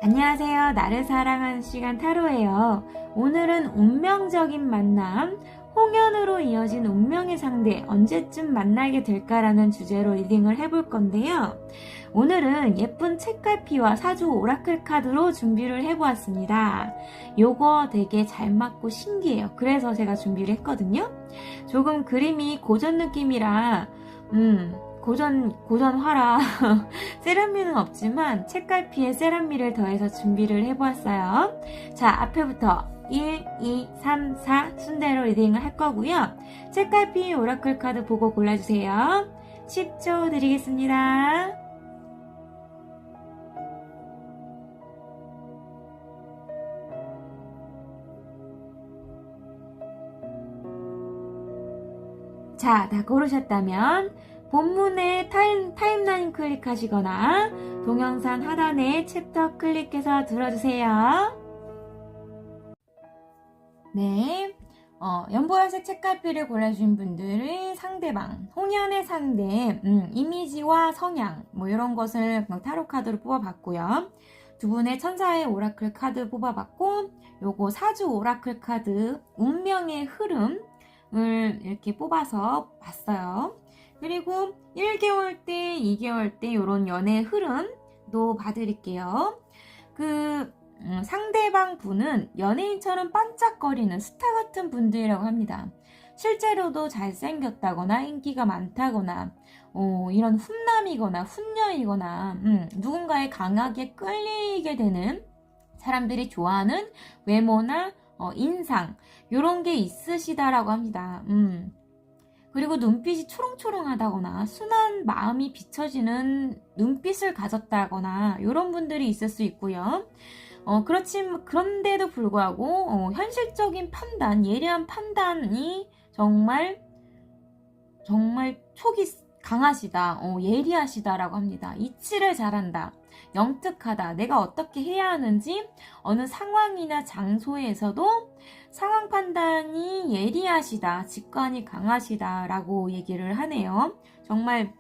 안녕하세요. 나를 사랑하는 시간 타로예요. 오늘은 운명적인 만남, 홍연으로 이어진 운명의 상대, 언제쯤 만나게 될까라는 주제로 리딩을 해볼 건데요. 오늘은 예쁜 책갈피와 사주 오라클 카드로 준비를 해보았습니다. 요거 되게 잘 맞고 신기해요. 그래서 제가 준비를 했거든요. 조금 그림이 고전 느낌이라 고전화라 세련미는 없지만 책갈피에 세련미를 더해서 준비를 해보았어요. 자, 앞에부터 1, 2, 3, 4 순대로 리딩을 할 거고요. 책갈피 오라클 카드 보고 골라주세요. 10초 드리겠습니다. 자, 다 고르셨다면 본문의 타임라인 클릭하시거나 동영상 하단에 챕터 클릭해서 들어주세요. 네, 연보라색 책갈피를 골라주신 분들의 상대방, 홍연의 상대, 이미지와 성향 뭐 이런 것을 타로 카드로 뽑아봤고요. 두 분의 천사의 오라클 카드 뽑아봤고, 요거 사주 오라클 카드 운명의 흐름을 이렇게 뽑아서 봤어요. 그리고 1개월 때, 2개월 때 이런 연애 흐름도 봐드릴게요. 상대방 분은 연예인처럼 반짝거리는 스타 같은 분들이라고 합니다. 실제로도 잘생겼다거나 인기가 많다거나 이런 훈남이거나 훈녀이거나 누군가에 강하게 끌리게 되는 사람들이 좋아하는 외모나 인상 이런 게 있으시다라고 합니다. 그리고 눈빛이 초롱초롱하다거나 순한 마음이 비춰지는 눈빛을 가졌다거나 이런 분들이 있을 수 있고요. 그런데도 불구하고 현실적인 판단, 예리한 판단이 정말 촉이 강하시다, 예리하시다라고 합니다. 이치를 잘한다, 영특하다, 내가 어떻게 해야 하는지 어느 상황이나 장소에서도 상황 판단이 예리하시다, 직관이 강하시다라고 얘기를 하네요. 정말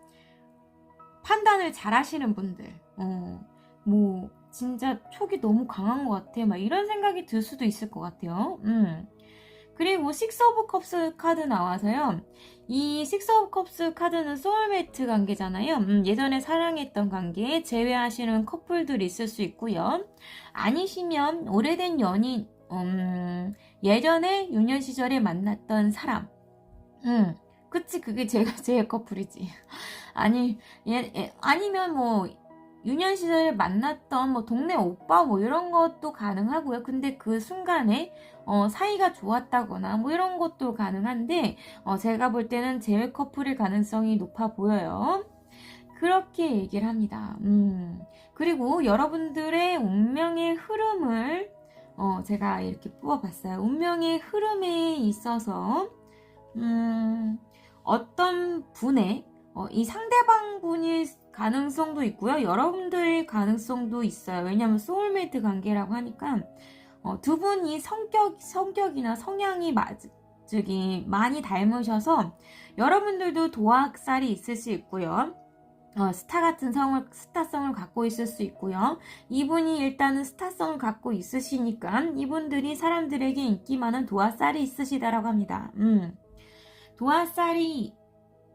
판단을 잘 하시는 분들, 진짜 촉이 너무 강한 것 같아, 막 이런 생각이 들 수도 있을 것 같아요. 그리고 식스 오브 컵스 카드 나와서요. 이 식스 오브 컵스 카드는 소울메이트 관계잖아요. 예전에 사랑했던 관계에 재회하시는 커플들이 있을 수 있고요. 아니시면 오래된 연인, 예전에 유년 시절에 만났던 사람. 그치, 그게 제일 커플이지. 아니면 유년 시절에 만났던 동네 오빠 이런 것도 가능하고요. 근데 그 순간에 사이가 좋았다거나 이런 것도 가능한데 제가 볼 때는 재회 커플일 가능성이 높아 보여요. 그렇게 얘기를 합니다. 그리고 여러분들의 운명의 흐름을 제가 이렇게 뽑아봤어요. 운명의 흐름에 있어서 어떤 분의 이 상대방 분이 가능성도 있고요. 여러분들의 가능성도 있어요. 왜냐하면 소울메이트 관계라고 하니까 두 분이 성격이나 성향이 많이 닮으셔서 여러분들도 도화살이 있을 수 있고요. 스타성을 갖고 있을 수 있고요. 이분이 일단은 스타성을 갖고 있으시니까 이분들이 사람들에게 인기 많은 도화살이 있으시다라고 합니다. 도화살이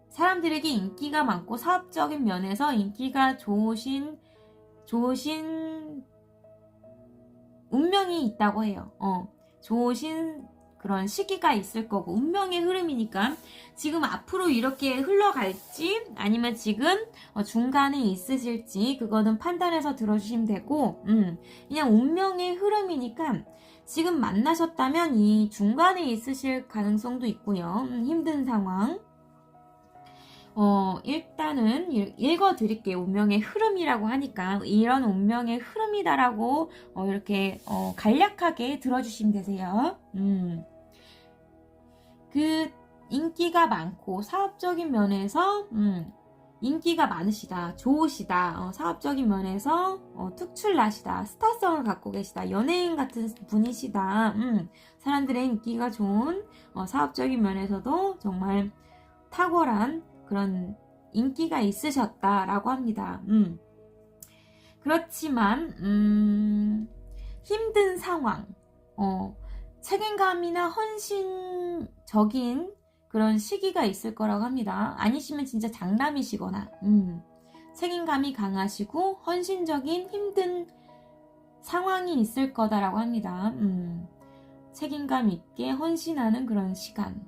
사람들에게 인기가 많고 사업적인 면에서 인기가 좋으신 운명이 있다고 해요. 좋으신 그런 시기가 있을 거고, 운명의 흐름이니까 지금 앞으로 이렇게 흘러갈지 아니면 지금 중간에 있으실지 그거는 판단해서 들어주시면 되고, 그냥 운명의 흐름이니까 지금 만나셨다면 이 중간에 있으실 가능성도 있고요. 힘든 상황. 일단은 읽어드릴게요. 운명의 흐름이라고 하니까 이런 운명의 흐름이다라고 이렇게 간략하게 들어주시면 되세요. 인기가 많고 사업적인 면에서 인기가 많으시다, 좋으시다, 사업적인 면에서 특출나시다, 스타성을 갖고 계시다, 연예인 같은 분이시다, 사람들의 인기가 좋은 사업적인 면에서도 정말 탁월한 그런 인기가 있으셨다라고 합니다. 그렇지만 힘든 상황, 책임감이나 헌신적인 그런 시기가 있을 거라고 합니다. 아니시면 진짜 장남이시거나, 책임감이 강하시고 헌신적인 힘든 상황이 있을 거다라고 합니다. 책임감 있게 헌신하는 그런 시간,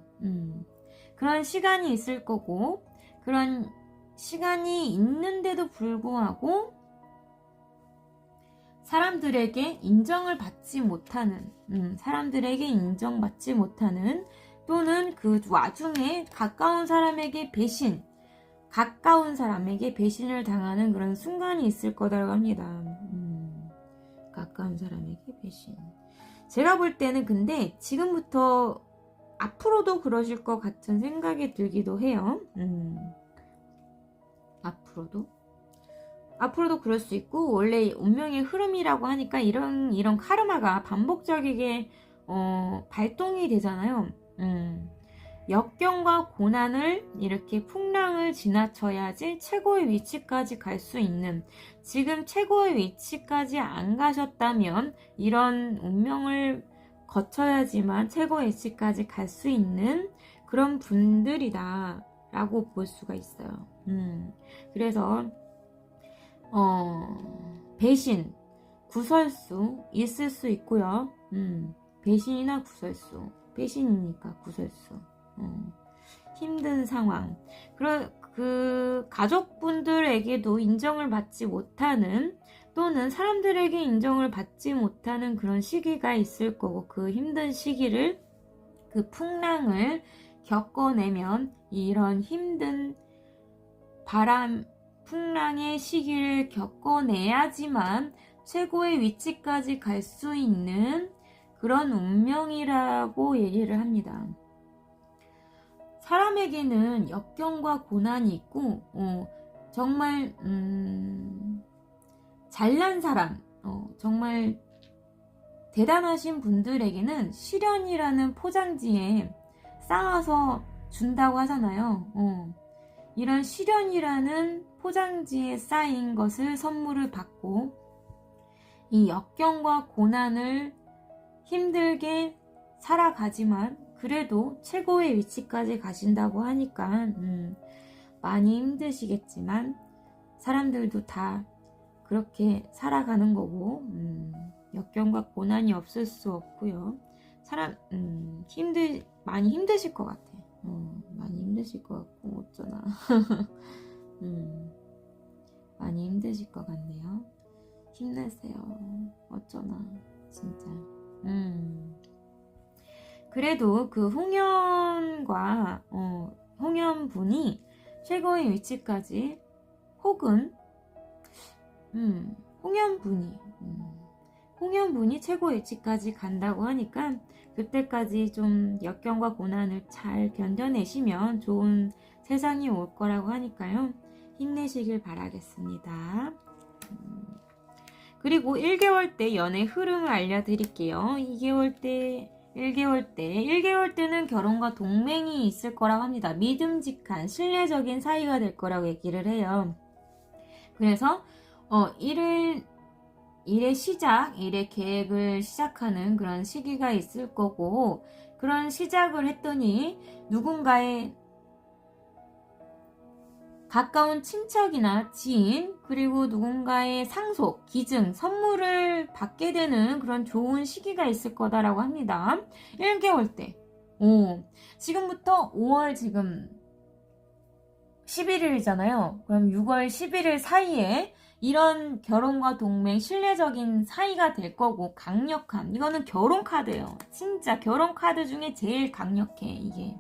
그런 시간이 있을 거고, 그런 시간이 있는데도 불구하고 사람들에게 인정을 받지 못하는, 사람들에게 인정받지 못하는, 또는 그 와중에 가까운 사람에게 배신을 당하는 그런 순간이 있을 거라고 합니다. 가까운 사람에게 배신. 제가 볼 때는 근데 지금부터 앞으로도 그러실 것 같은 생각이 들기도 해요. 앞으로도 그럴 수 있고, 원래 운명의 흐름이라고 하니까 이런 카르마가 반복적이게 발동이 되잖아요. 역경과 고난을 이렇게 풍랑을 지나쳐야지 최고의 위치까지 갈 수 있는, 지금 최고의 위치까지 안 가셨다면 이런 운명을 거쳐야지만 최고의 위치까지 갈 수 있는 그런 분들이다 라고 볼 수가 있어요. 그래서 배신, 구설수 있을 수 있고요. 배신이나 구설수, 배신이니까 구설수, 힘든 상황, 그 가족분들에게도 인정을 받지 못하는, 또는 사람들에게 인정을 받지 못하는 그런 시기가 있을 거고, 그 힘든 시기를, 그 풍랑을 겪어내면 이런 힘든 풍랑의 시기를 겪어내야지만 최고의 위치까지 갈 수 있는 그런 운명이라고 얘기를 합니다. 사람에게는 역경과 고난이 있고, 정말 잘난 사람, 정말 대단하신 분들에게는 시련이라는 포장지에 쌓아서 준다고 하잖아요. 이런 시련이라는 포장지에 쌓인 것을 선물을 받고, 이 역경과 고난을 힘들게 살아가지만 그래도 최고의 위치까지 가신다고 하니까 많이 힘드시겠지만 사람들도 다 그렇게 살아가는 거고, 역경과 고난이 없을 수 없고요. 많이 힘드실 것 같아. 많이 힘드실 것 같고, 어쩌나. 많이 힘드실 것 같네요. 힘내세요. 어쩌나, 진짜. 그래도 그 홍연분이 최고의 위치까지, 혹은 홍연분이 최고의 위치까지 간다고 하니까 그때까지 좀 역경과 고난을 잘 견뎌내시면 좋은 세상이 올 거라고 하니까요. 힘내시길 바라겠습니다. 그리고 1개월 때 연애 흐름을 알려드릴게요. 1개월 때는 결혼과 동맹이 있을 거라고 합니다. 믿음직한 신뢰적인 사이가 될 거라고 얘기를 해요. 그래서 일의 계획을 시작하는 그런 시기가 있을 거고, 그런 시작을 했더니 누군가의 가까운 친척이나 지인, 그리고 누군가의 상속, 기증, 선물을 받게 되는 그런 좋은 시기가 있을 거다라고 합니다. 1개월 때. 지금부터 5월 지금 11일이잖아요. 그럼 6월 11일 사이에 이런 결혼과 동맹, 신뢰적인 사이가 될 거고, 강력한, 이거는 결혼 카드예요. 진짜 결혼 카드 중에 제일 강력해, 이게.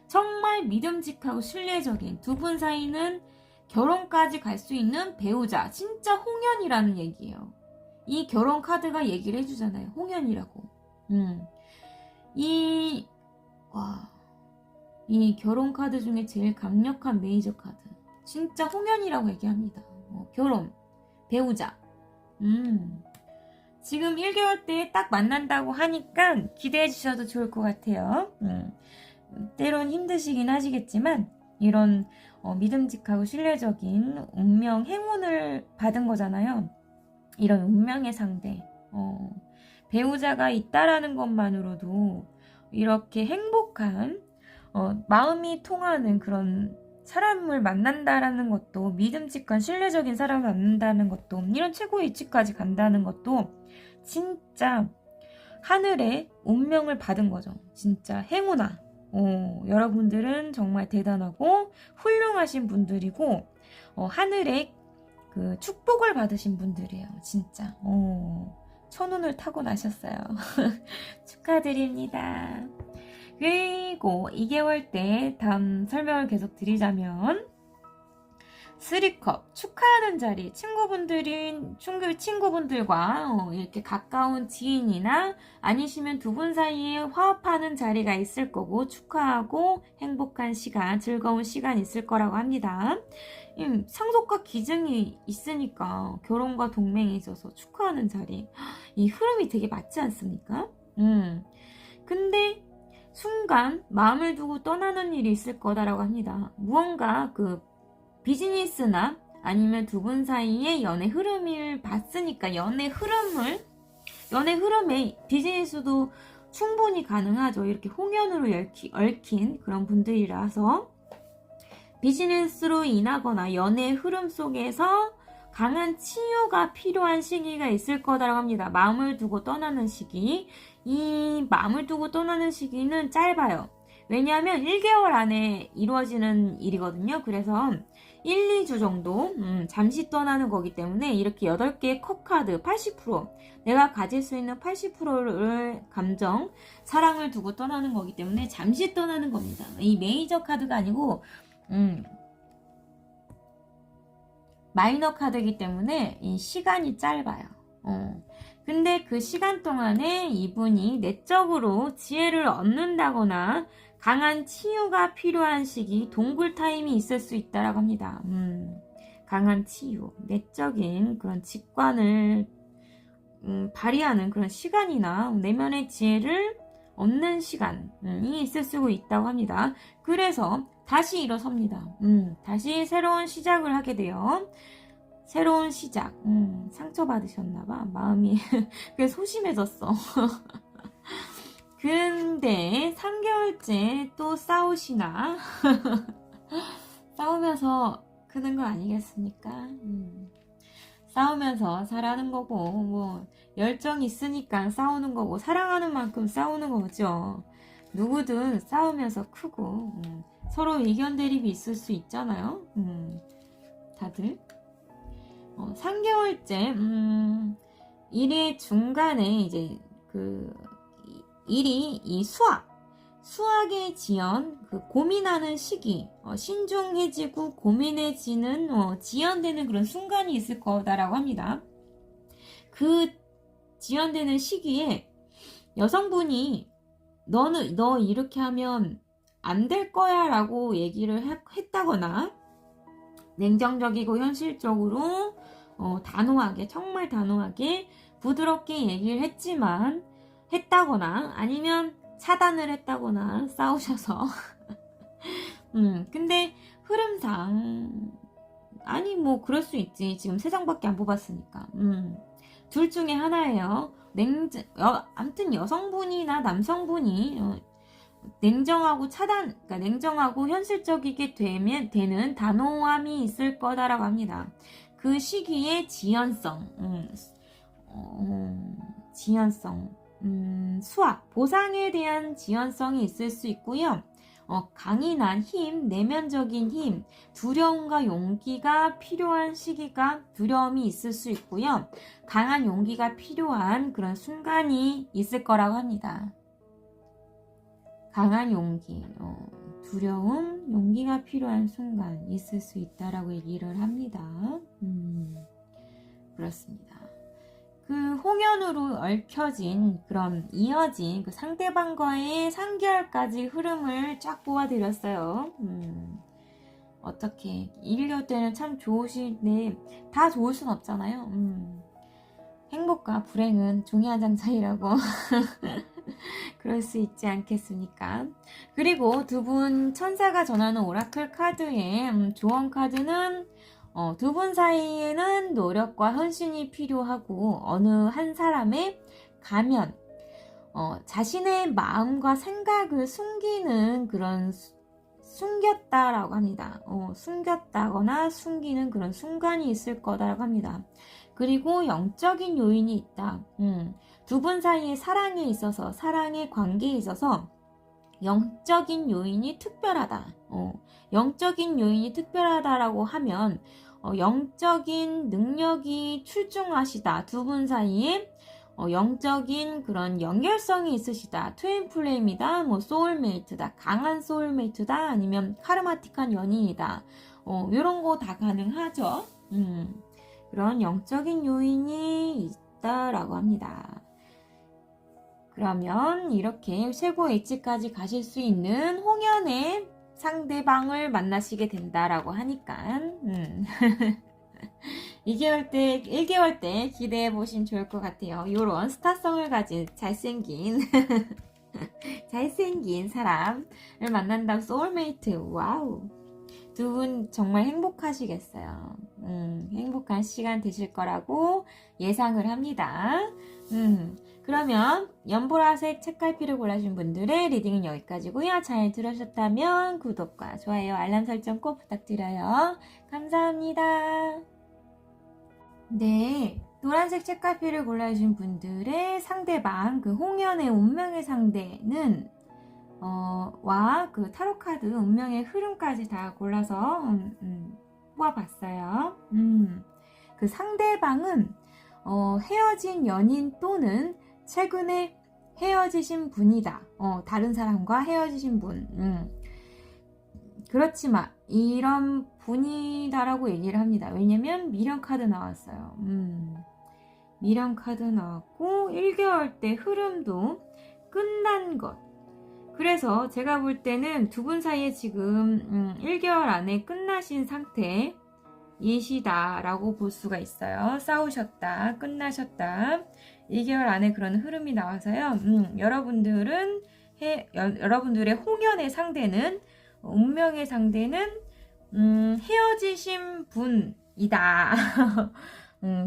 정말 믿음직하고 신뢰적인 두 분 사이는 결혼까지 갈 수 있는 배우자, 진짜 홍연이라는 얘기예요. 이 결혼 카드가 얘기를 해주잖아요. 홍연이라고. 이 결혼 카드 중에 제일 강력한 메이저 카드. 진짜 홍연이라고 얘기합니다. 결혼, 배우자. 지금 1개월 때 딱 만난다고 하니까 기대해 주셔도 좋을 것 같아요. 때론 힘드시긴 하시겠지만 이런 믿음직하고 신뢰적인 운명, 행운을 받은 거잖아요. 이런 운명의 상대, 배우자가 있다라는 것만으로도 이렇게 행복한 마음이 통하는 그런 사람을 만난다라는 것도, 믿음직한 신뢰적인 사람을 만난다는 것도, 이런 최고의 위치까지 간다는 것도 진짜 하늘의 운명을 받은 거죠. 진짜 행운아. 여러분들은 정말 대단하고 훌륭하신 분들이고 하늘의 그 축복을 받으신 분들이에요. 진짜. 천운을 타고 나셨어요. 축하드립니다. 그리고 2개월 때 다음 설명을 계속 드리자면 3컵 축하하는 자리, 친구분들과 이렇게 가까운 지인이나 아니시면 두 분 사이에 화합하는 자리가 있을 거고, 축하하고 행복한 시간, 즐거운 시간 있을 거라고 합니다. 상속과 기증이 있으니까 결혼과 동맹이 있어서 축하하는 자리, 이 흐름이 되게 맞지 않습니까? 근데 순간 마음을 두고 떠나는 일이 있을 거다라고 합니다. 무언가 그 비즈니스나 아니면 두 분 사이의 연애 흐름을 봤으니까 연애 흐름에 비즈니스도 충분히 가능하죠. 이렇게 홍연으로 얽힌 그런 분들이라서 비즈니스로 인하거나 연애 흐름 속에서 강한 치유가 필요한 시기가 있을 거다라고 합니다. 마음을 두고 떠나는 시기. 이 마음을 두고 떠나는 시기는 짧아요. 왜냐하면 1개월 안에 이루어지는 일이거든요. 그래서 1, 2주 정도 잠시 떠나는 거기 때문에 이렇게 8개의 컵카드 80% 내가 가질 수 있는 80%를 감정, 사랑을 두고 떠나는 거기 때문에 잠시 떠나는 겁니다. 이 메이저 카드가 아니고 마이너 카드이기 때문에 이 시간이 짧아요. 근데 그 시간 동안에 이분이 내적으로 지혜를 얻는다거나 강한 치유가 필요한 시기, 동굴 타임이 있을 수 있다라고 합니다. 강한 치유, 내적인 그런 직관을 발휘하는 그런 시간이나 내면의 지혜를 얻는 시간이 있을 수 있다고 합니다. 그래서 다시 일어섭니다. 다시 새로운 시작을 하게 돼요. 새로운 시작. 상처받으셨나봐. 마음이 그래서 소심해졌어. 근데 3개월째 또 싸우시나? 싸우면서 크는 거 아니겠습니까? 싸우면서 살아는 거고, 뭐 열정이 있으니까 싸우는 거고, 사랑하는 만큼 싸우는 거죠. 누구든 싸우면서 크고 서로 의견 대립이 있을 수 있잖아요. 다들 3개월째 일의 중간에 이제 그 일이 이 수학의 지연, 그 고민하는 시기, 신중해지고 고민해지는 지연되는 그런 순간이 있을 거다라고 합니다. 그 지연되는 시기에 여성분이 너 이렇게 하면 안 될 거야 라고 얘기를 했다거나 냉정적이고 현실적으로 단호하게, 정말 단호하게 부드럽게 얘기를 했다거나 아니면 차단을 했다거나 싸우셔서 근데 흐름상 아니 뭐 그럴 수 있지, 지금 3장밖에 안 뽑았으니까 둘 중에 하나예요. 아무튼 여성분이나 남성분이 냉정하고 그러니까 냉정하고 현실적이게 되는 단호함이 있을 거다라고 합니다. 그 시기에 지연성, 수학, 보상에 대한 지연성이 있을 수 있고요. 강인한 힘, 내면적인 힘, 두려움과 용기가 필요한 시기가, 두려움이 있을 수 있고요. 강한 용기가 필요한 그런 순간이 있을 거라고 합니다. 강한 용기, 두려움, 용기가 필요한 순간 있을 수 있다라고 얘기를 합니다. 그렇습니다. 그 홍연으로 얽혀진 그런 이어진 그 상대방과의 3개월까지 흐름을 쫙 뽑아드렸어요. 어떻게 1개월 때는 참 좋으신데 다 좋을 순 없잖아요. 행복과 불행은 종이 한 장 차이라고 그럴 수 있지 않겠습니까? 그리고 두 분 천사가 전하는 오라클 카드의 조언 카드는 두 분 사이에는 노력과 헌신이 필요하고 어느 한 사람의 가면, 자신의 마음과 생각을 숨기는 그런 숨겼다라고 합니다. 숨겼다거나 숨기는 그런 순간이 있을 거다라고 합니다. 그리고 영적인 요인이 있다. 두 분 사이의 사랑에 있어서, 사랑의 관계에 있어서 영적인 요인이 특별하다. 영적인 요인이 특별하다라고 하면 영적인 능력이 출중하시다. 두 분 사이에 영적인 그런 연결성이 있으시다. 트윈 플레임이다. 뭐 소울메이트다. 강한 소울메이트다. 아니면 카르마틱한 연인이다. 이런 거 다 가능하죠. 그런 영적인 요인이 있다라고 합니다. 그러면 이렇게 최고 엣지까지 가실 수 있는 홍연의 상대방을 만나시게 된다라고 하니까 1개월 때 기대해 보시면 좋을 것 같아요. 요런 스타성을 가진 잘생긴 사람을 만난다고 소울메이트. 와우. 두 분 정말 행복하시겠어요. 행복한 시간 되실 거라고 예상을 합니다. 그러면 연보라색 책갈피를 골라준 분들의 리딩은 여기까지고요. 잘 들으셨다면 구독과 좋아요, 알람 설정 꼭 부탁드려요. 감사합니다. 네, 노란색 책갈피를 골라주신 분들의 상대방, 그 홍연의 운명의 상대는 와 그 타로카드 운명의 흐름까지 다 골라서 뽑아봤어요. 그 상대방은 헤어진 연인 또는 최근에 헤어지신 분이다. 다른 사람과 헤어지신 분. 그렇지만 이런 분이다라고 얘기를 합니다. 왜냐면 미련 카드 나왔어요. 미련 카드 나왔고 1개월 때 흐름도 끝난 것. 그래서 제가 볼 때는 두 분 사이에 지금 1개월 안에 끝나신 상태이시다라고 볼 수가 있어요. 싸우셨다, 끝나셨다. 2개월 안에 그런 흐름이 나와서요. 여러분들의 홍연의 상대는, 운명의 상대는 헤어지신 분이다.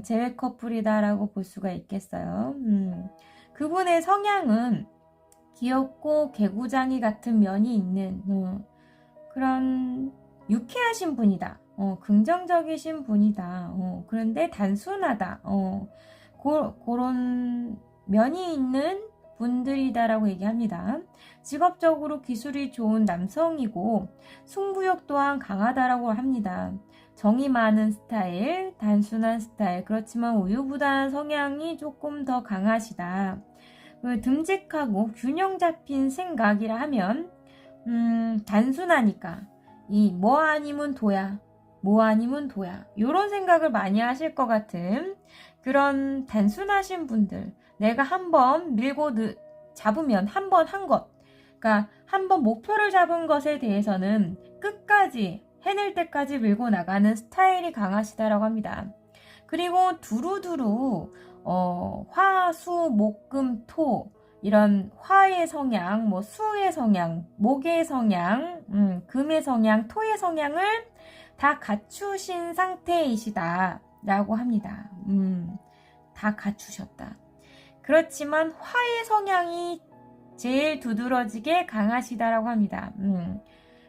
재회 커플이다라고 볼 수가 있겠어요. 그분의 성향은 귀엽고 개구장이 같은 면이 있는 그런 유쾌하신 분이다. 긍정적이신 분이다. 그런데 단순하다. 그런 면이 있는 분들이다라고 얘기합니다. 직업적으로 기술이 좋은 남성이고 승부욕 또한 강하다라고 합니다. 정이 많은 스타일, 단순한 스타일, 그렇지만 우유부단한 성향이 조금 더 강하시다. 듬직하고 균형 잡힌 생각이라 하면 단순하니까 뭐 아니면 도야, 뭐 아니면 도야, 이런 생각을 많이 하실 것 같은 그런 단순하신 분들. 내가 한번 밀고 잡으면 한 번 한 것, 그러니까 한번 목표를 잡은 것에 대해서는 끝까지 해낼 때까지 밀고 나가는 스타일이 강하시다라고 합니다. 그리고 두루두루 화, 수, 목, 금, 토, 이런 화의 성향, 뭐 수의 성향, 목의 성향, 금의 성향, 토의 성향을 다 갖추신 상태이시다 라고 합니다. 다 갖추셨다. 그렇지만 화의 성향이 제일 두드러지게 강하시다라고 합니다.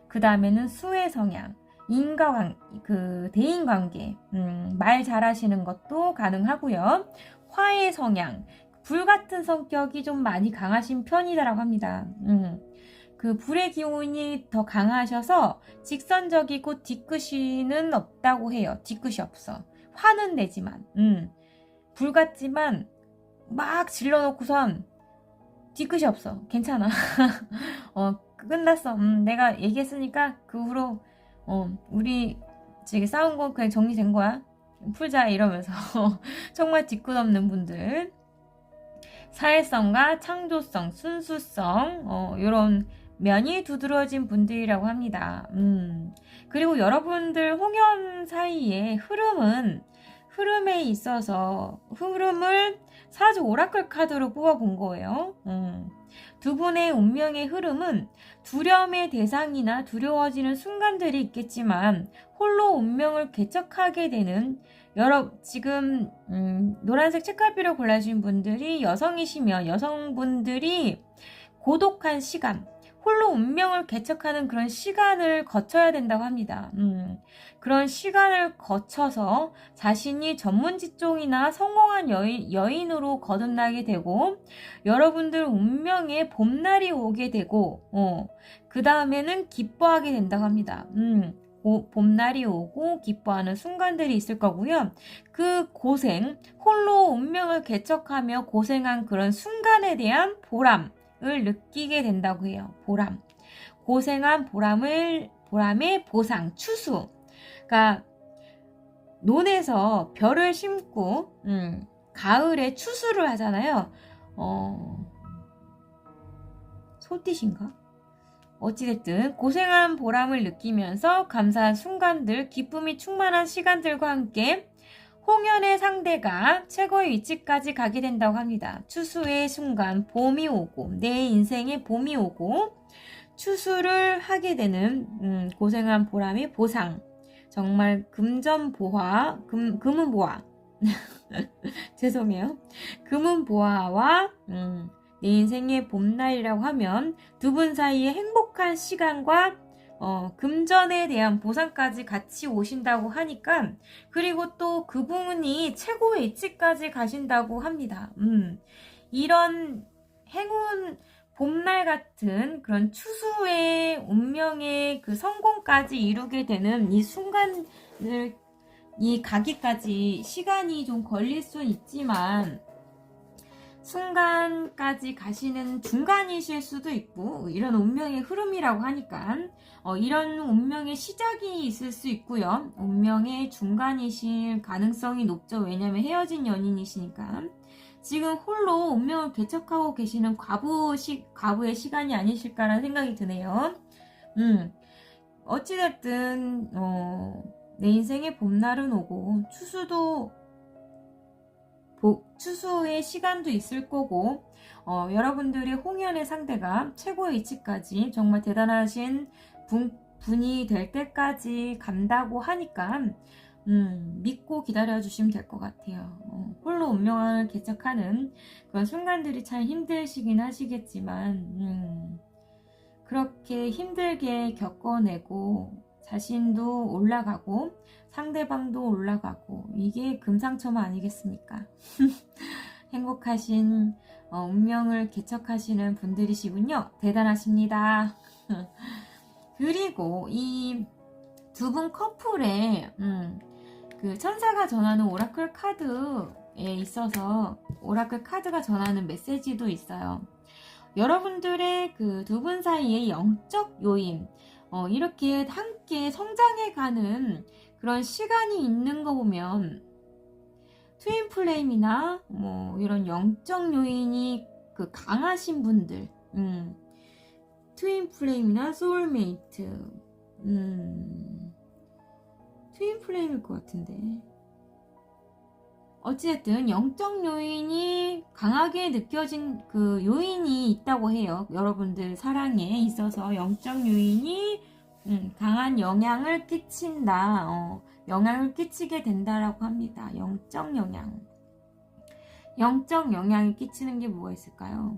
그 다음에는 수의 성향, 대인관계, 말 잘하시는 것도 가능하고요. 화의 성향, 불같은 성격이 좀 많이 강하신 편이다라고 합니다. 그 불의 기운이 더 강하셔서 직선적이고 뒤끝이는 없다고 해요. 뒤끝이 없어. 화는 내지만, 불 같지만 막 질러놓고선 뒤끝이 없어. 괜찮아. 끝났어. 내가 얘기했으니까 그 후로 우리 지금 싸운 거 그냥 정리된 거야. 풀자 이러면서 정말 뒤끝 없는 분들. 사회성과 창조성, 순수성 이런 면이 두드러진 분들이라고 합니다. 그리고 여러분들 홍연 사이의 흐름은 흐름에 있어서 흐름을 사주 오라클 카드로 뽑아본 거예요. 두 분의 운명의 흐름은 두려움의 대상이나 두려워지는 순간들이 있겠지만 홀로 운명을 개척하게 되는 지금 노란색 책갈피를 골라주신 분들이 여성이시면 여성분들이 고독한 시간, 홀로 운명을 개척하는 그런 시간을 거쳐야 된다고 합니다. 그런 시간을 거쳐서 자신이 전문 직종이나 성공한 여인으로 거듭나게 되고 여러분들 운명에 봄날이 오게 되고 그 다음에는 기뻐하게 된다고 합니다. 봄날이 오고 기뻐하는 순간들이 있을 거고요. 그 고생, 홀로 운명을 개척하며 고생한 그런 순간에 대한 보람을 느끼게 된다고 해요. 보람. 고생한 보람의 보상, 추수. 그러니까 논에서 벼를 심고 가을에 추수를 하잖아요. 소띠신가? 어찌됐든 고생한 보람을 느끼면서 감사한 순간들, 기쁨이 충만한 시간들과 함께 홍연의 상대가 최고의 위치까지 가게 된다고 합니다. 추수의 순간 봄이 오고 내 인생에 봄이 오고 추수를 하게 되는 고생한 보람의 보상. 정말 금전보화, 금은보화 죄송해요. 금은보화와 내 인생의 봄날이라고 하면 두 분 사이에 행복한 시간과 금전에 대한 보상까지 같이 오신다고 하니까 그리고 또 그분이 최고의 위치까지 가신다고 합니다. 이런 행운 봄날 같은 그런 추수의 운명의 그 성공까지 이루게 되는 이 순간을 가기까지 시간이 좀 걸릴 수 있지만 순간까지 가시는 중간이실 수도 있고 이런 운명의 흐름이라고 하니까 이런 운명의 시작이 있을 수 있고요. 운명의 중간이실 가능성이 높죠. 왜냐하면 헤어진 연인이시니까. 지금 홀로 운명을 개척하고 계시는 과부의 시간이 아니실까라는 생각이 드네요. 어찌됐든 내 인생의 봄날은 오고 추수의 시간도 있을 거고 여러분들의 홍연의 상대가 최고의 위치까지 정말 대단하신 분이 될 때까지 간다고 하니까 믿고 기다려주시면 될 것 같아요. 홀로 운명을 개척하는 그런 순간들이 참 힘드시긴 하시겠지만 그렇게 힘들게 겪어내고 자신도 올라가고 상대방도 올라가고 이게 금상첨화 아니겠습니까? 행복하신 운명을 개척하시는 분들이시군요. 대단하십니다. 그리고 이 두 분 커플의 그 천사가 전하는 오라클 카드에 있어서 오라클 카드가 전하는 메시지도 있어요. 여러분들의 그 두 분 사이의 영적 요인 이렇게 함께 성장해가는 그런 시간이 있는 거 보면 트윈 플레임이나 뭐 이런 영적 요인이 그 강하신 분들 트윈 플레임이나 소울메이트 트윈 플레임일 것 같은데 어찌됐든 영적 요인이 강하게 느껴진 그 요인이 있다고 해요. 여러분들 사랑에 있어서 영적 요인이 강한 영향을 끼친다. 영향을 끼치게 된다라고 합니다. 영적 영향. 영적 영향이 끼치는 게 뭐가 있을까요?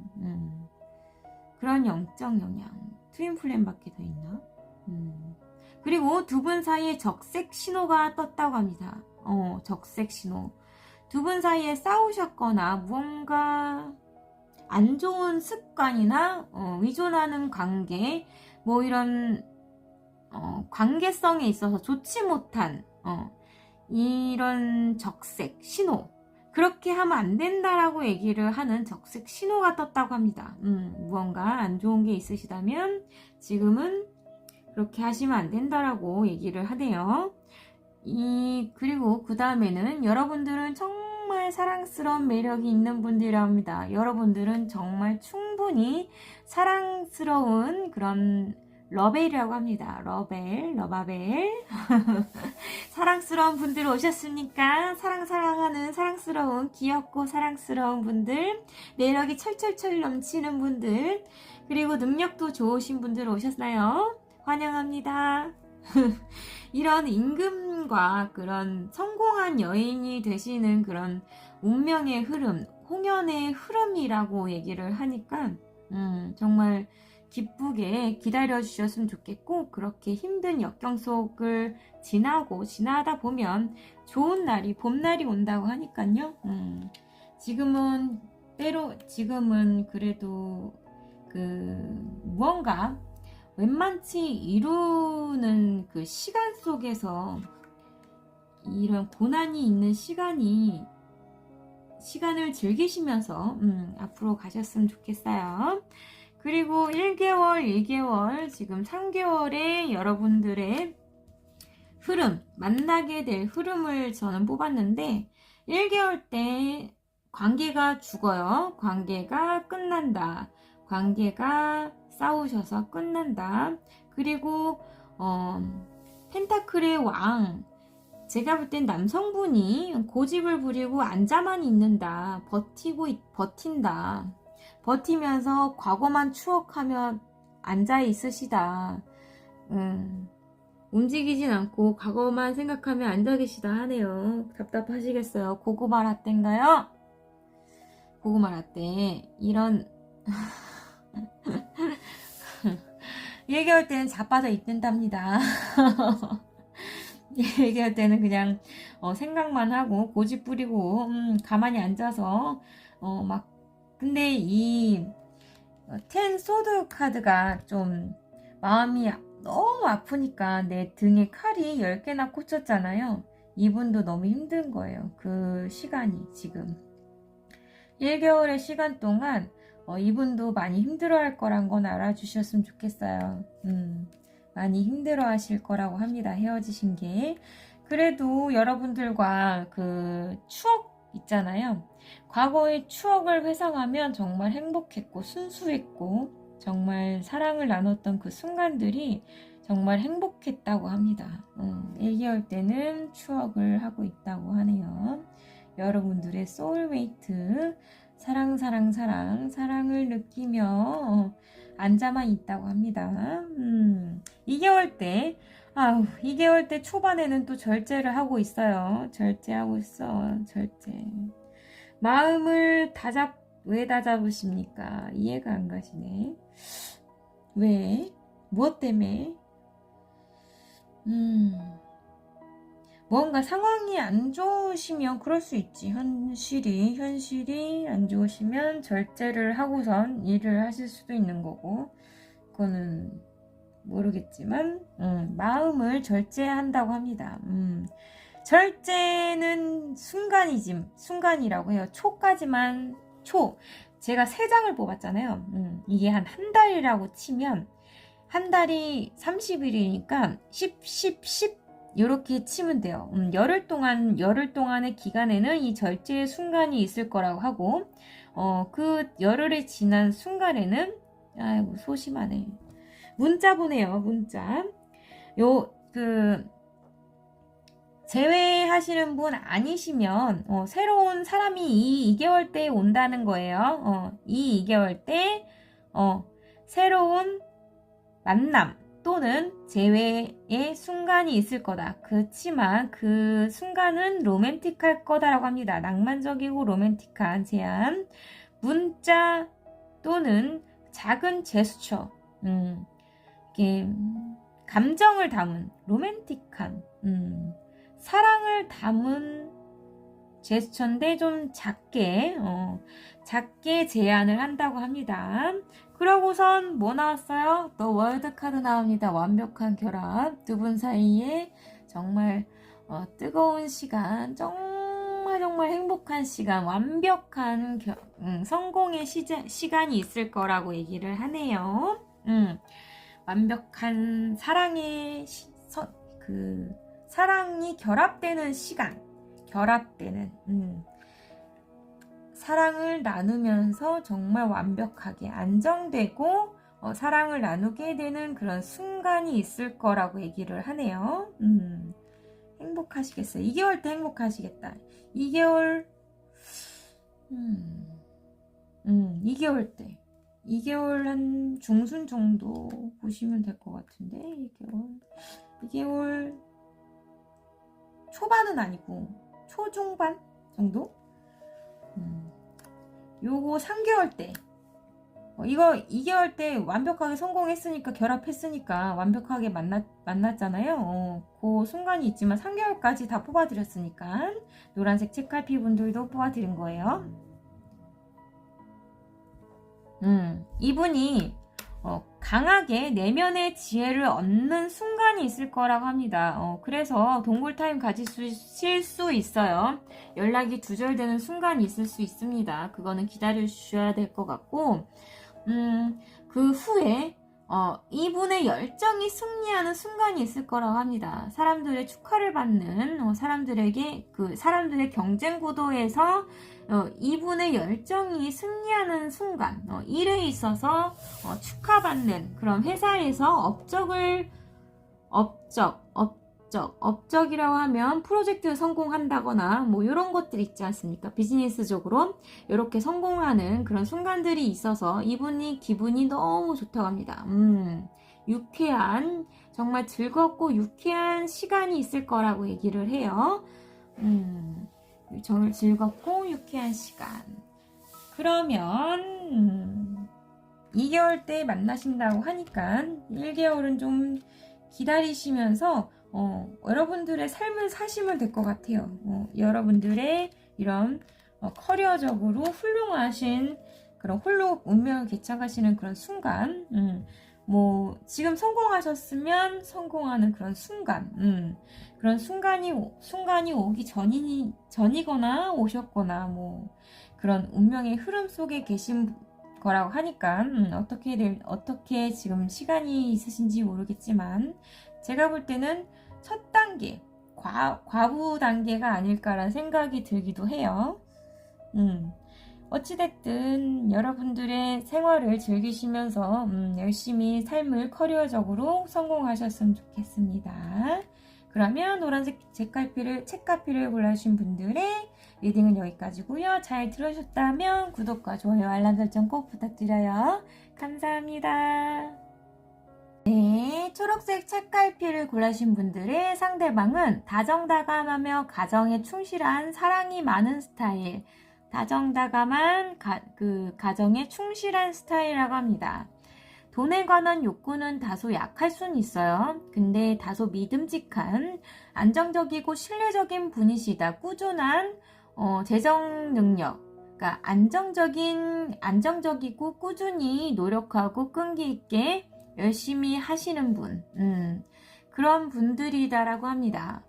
그런 영적 영향. 트윈 플레임밖에 더 있나? 그리고 두 분 사이에 적색 신호가 떴다고 합니다. 적색 신호. 두 분 사이에 싸우셨거나 무언가 안 좋은 습관이나 의존하는 관계 뭐 이런 관계성에 있어서 좋지 못한 이런 적색 신호 그렇게 하면 안 된다라고 얘기를 하는 적색 신호가 떴다고 합니다. 무언가 안 좋은 게 있으시다면 지금은 그렇게 하시면 안 된다라고 얘기를 하네요. 그리고 그 다음에는 여러분들은 정말 사랑스러운 매력이 있는 분들이라 합니다. 여러분들은 정말 충분히 사랑스러운 그런 러벨이라고 합니다. 러바벨. 사랑스러운 분들 오셨습니까? 사랑하는 사랑스러운, 귀엽고 사랑스러운 분들, 매력이 철철철 넘치는 분들, 그리고 능력도 좋으신 분들 오셨나요? 환영합니다. 이런 임금과 그런 성공한 여인이 되시는 그런 운명의 흐름, 홍연의 흐름이라고 얘기를 하니까 정말 기쁘게 기다려 주셨으면 좋겠고, 그렇게 힘든 역경 속을 지나다 보면 좋은 날이, 봄날이 온다고 하니까요. 지금은 그래도 무언가 웬만치 이루는 그 시간 속에서 이런 고난이 있는 시간을 즐기시면서 앞으로 가셨으면 좋겠어요. 그리고 1개월, 지금 3개월의 여러분들의 흐름, 만나게 될 흐름을 저는 뽑았는데, 1개월 때 관계가 죽어요. 관계가 끝난다. 관계가 싸우셔서 끝난다. 그리고 펜타클의 왕, 제가 볼 땐 남성분이 고집을 부리고 앉아만 있는다. 버틴다. 버티면서 과거만 추억하며 앉아 있으시다. 움직이진 않고 과거만 생각하며 앉아 계시다 하네요. 답답하시겠어요. 고구마 라떼인가요? 고구마 라떼. 이런 얘기할 때는 자빠져 있는답니다. 얘기할 때는 그냥 생각만 하고 고집 부리고 가만히 앉아서 근데 이 텐 소드 카드가 좀 마음이 너무 아프니까 내 등에 칼이 10개나 꽂혔잖아요. 이분도 너무 힘든 거예요. 그 시간이 지금 1개월의 시간 동안 이분도 많이 힘들어할 거란 건 알아주셨으면 좋겠어요. 많이 힘들어하실 거라고 합니다. 헤어지신 게. 그래도 여러분들과 그 추억 있잖아요. 과거의 추억을 회상하면 정말 행복했고 순수했고 정말 사랑을 나눴던 그 순간들이 정말 행복했다고 합니다. 1개월 때는 추억을 하고 있다고 하네요. 여러분들의 소울메이트, 사랑을 느끼며 앉아만 있다고 합니다. 2개월 때 2개월 때 초반에는 또 절제를 하고 있어요. 절제하고 있어. 절제. 마음을 왜 다잡으십니까? 이해가 안 가시네. 왜? 무엇 때문에? 뭔가 상황이 안 좋으시면 그럴 수 있지. 현실이 안 좋으시면 절제를 하고선 일을 하실 수도 있는 거고, 그거는 모르겠지만 마음을 절제한다고 합니다. 절제는 순간이라고 해요. 제가 3장을 뽑았잖아요. 이게 한 달이라고 치면 한 달이 30일이니까 10 이렇게 치면 돼요. 열흘 동안의 기간에는 이 절제의 순간이 있을 거라고 하고, 그 열흘이 지난 순간에는, 아이고, 소심하네. 문자 보내요, 문자. 제외하시는 분 아니시면, 새로운 사람이 이 2개월 때에 온다는 거예요. 이 2개월 때, 새로운 만남, 또는 재회의 순간이 있을 거다. 그렇지만 그 순간은 로맨틱할 거다라고 합니다. 낭만적이고 로맨틱한 제안, 문자 또는 작은 제스처, 이게 감정을 담은 로맨틱한, 사랑을 담은 제스처인데 좀 작게 제안을 한다고 합니다. 그러고선 뭐 나왔어요? 더 월드 카드 나옵니다. 완벽한 결합. 두 분 사이에 정말 뜨거운 시간, 정말 행복한 시간, 완벽한 성공의 시간이 있을 거라고 얘기를 하네요. 완벽한 사랑의 사랑이 결합되는 시간, 사랑을 나누면서 정말 완벽하게 안정되고 사랑을 나누게 되는 그런 순간이 있을 거라고 얘기를 하네요. 행복하시겠어요. 2개월 때 행복하시겠다. 2개월, 2개월 때. 2개월 한 중순 정도 보시면 될 것 같은데, 2개월 초반은 아니고, 초중반 정도? 요거 3개월 때. 이거 2개월 때 완벽하게 성공했으니까, 결합했으니까 완벽하게 만났잖아요. 그 순간이 있지만 3개월까지 다 뽑아드렸으니까 노란색 책갈피 분들도 뽑아드린 거예요. 이분이 강하게 내면의 지혜를 얻는 순간이 있을 거라고 합니다. 그래서 동굴타임 가지실 수 있어요. 연락이 두절되는 순간이 있을 수 있습니다. 그거는 기다려 주셔야 될 것 같고, 그 후에 이분의 열정이 승리하는 순간이 있을 거라고 합니다. 사람들의 축하를 받는, 사람들의 경쟁 구도에서 이분의 열정이 승리하는 순간, 일에 있어서 축하받는 그런 회사에서 업적이라고 하면 프로젝트 성공한다거나 뭐 이런 것들 있지 않습니까? 비즈니스적으로 이렇게 성공하는 그런 순간들이 있어서 이분이 기분이 너무 좋다고 합니다. 유쾌한, 정말 즐겁고 유쾌한 시간이 있을 거라고 얘기를 해요. 정말 즐겁고 유쾌한 시간. 그러면 2개월 때 만나신다고 하니까 1개월은 좀 기다리시면서 여러분들의 삶을 사시면 될 것 같아요. 여러분들의 이런 커리어적으로 훌륭하신 그런 홀로 운명을 개척하시는 그런 순간, 지금 성공하셨으면 성공하는 그런 순간, 그런 순간이 오기 전이거나 오셨거나, 그런 운명의 흐름 속에 계신 거라고 하니까, 어떻게 지금 시간이 있으신지 모르겠지만, 제가 볼 때는 첫 단계, 과부 단계가 아닐까라는 생각이 들기도 해요. 어찌됐든 여러분들의 생활을 즐기시면서 열심히 삶을 커리어적으로 성공하셨으면 좋겠습니다. 그러면 노란색 책갈피를 골라주신 분들의 리딩은 여기까지고요. 잘 들으셨다면 구독과 좋아요, 알람 설정 꼭 부탁드려요. 감사합니다. 네, 초록색 책갈피를 골라주신 분들의 상대방은 다정다감하며 가정에 충실한 사랑이 많은 스타일, 다정다감한 가정에 충실한 스타일이라고 합니다. 돈에 관한 욕구는 다소 약할 수는 있어요. 근데 다소 믿음직한, 안정적이고 신뢰적인 분이시다. 꾸준한 재정 능력, 그러니까 안정적이고 꾸준히 노력하고 끈기 있게 열심히 하시는 분, 그런 분들이다라고 합니다.